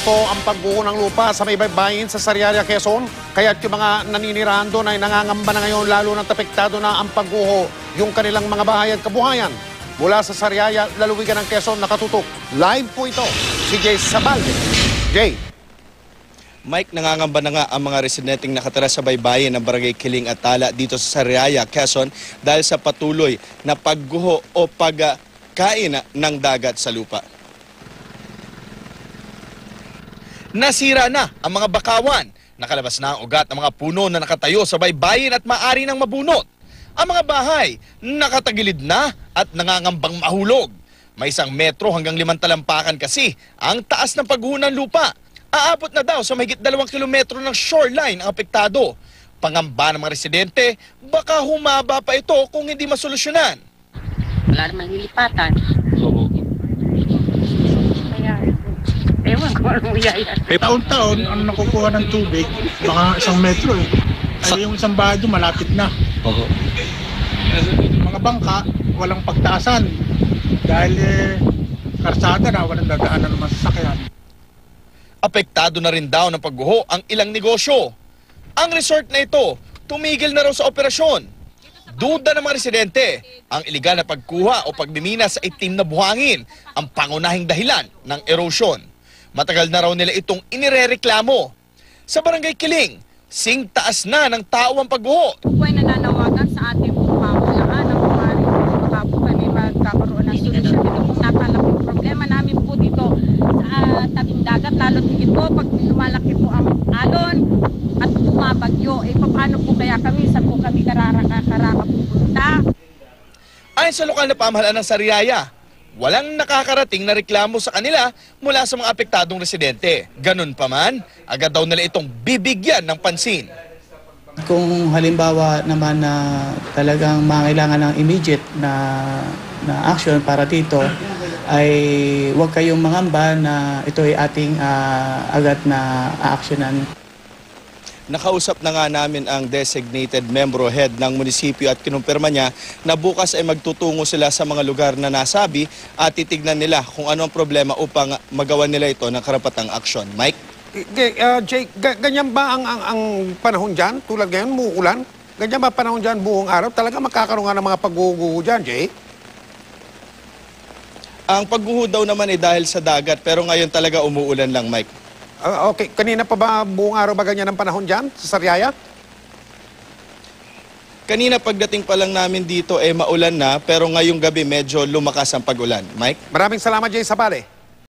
po ang pagguho ng lupa sa may baybayin sa Sariaya, Quezon. Kaya't yung mga naninirahan doon ay nangangamba na ngayon lalo ng apektado na ang pagguho yung kanilang mga bahay at kabuhayan. Mula sa Sariaya, lalawigan ng Quezon, nakatutok. Live po ito, si Jay Sabalde. Jay. Mike, nangangamba na nga ang mga residenteng nakatira sa baybayin ng Barangay Kiling at Tala dito sa Sariaya, Quezon dahil sa patuloy na pagguho o pagkain ng dagat sa lupa. Nasira na ang mga bakawan. Nakalabas na ang ugat ng mga puno na nakatayo sa baybayin at maari nang mabunot. Ang mga bahay nakatagilid na at nangangambang mahulog. May 1 metro hanggang 5 talampakan kasi ang taas ng pagguho ng lupa. Aabot na daw sa mahigit 2 kilometro ng shoreline ang apektado. Pangamba ng mga residente, baka humaba pa ito kung hindi masolusyonan. Wala namang lilipatan. Oo. Kaya, ewan ko anong yaya. Taon-taon, ang nakukuha ng tubig, baka 1 metro eh. Ay yung isang bahay doon, malapit na. Oo. Mga bangka, walang pagtaasan. Dahil karsada na, walang dadaanan ng masasakyan. Apektado na rin daw ng pagguho ang ilang negosyo. Ang resort na ito, tumigil na raw sa operasyon. Duda ng mga residente, ang iligal na pagkuha o pagmimina sa itim na buhangin ang pangunahing dahilan ng erosion. Matagal na raw nila itong inirereklamo. Sa Barangay Kiling, sing taas na ng tao ang pagguho. Po ay nananawagan sa ating pamahalaan ng kumarin baka po kami magkakaroon ng solusyon. Ito po napalaki problema namin po dito sa tabing dagat, lalo higit po pag lumalaki po ang alon at bumabagyo. Paano po kaya kami, saan po kami karaka pupunta? Ayon sa lokal na pamahalaan ng Sariaya, walang nakakarating na reklamo sa kanila mula sa mga apektadong residente. Ganun pa man, agad daw nila itong bibigyan ng pansin. Kung halimbawa naman na talagang mangailangan ng immediate na action para dito, ay huwag kayong mangamba na ito ay ating agad na aaksyonan. Nakausap na nga namin ang designated membro head ng munisipyo at kinumpirma niya na bukas ay magtutungo sila sa mga lugar na nasabi at titignan nila kung ano ang problema upang magawa nila ito ng karapatang aksyon. Mike? Jay, ganyan ba ang panahon dyan? Tulad ngayon, muulan? Ganyan ba panahon dyan buong araw? Talaga magkakaroon nga ng mga pagguho dyan, Jay? Ang pagguho daw naman ay dahil sa dagat pero ngayon talaga umuulan lang, Mike. Okay, kanina pa ba buong araw ba ganyan ang panahon dyan sa Sariaya? Kanina pagdating pa lang namin dito maulan na pero ngayong gabi medyo lumakas ang pag-ulan. Mike? Maraming salamat, Jay Sabale.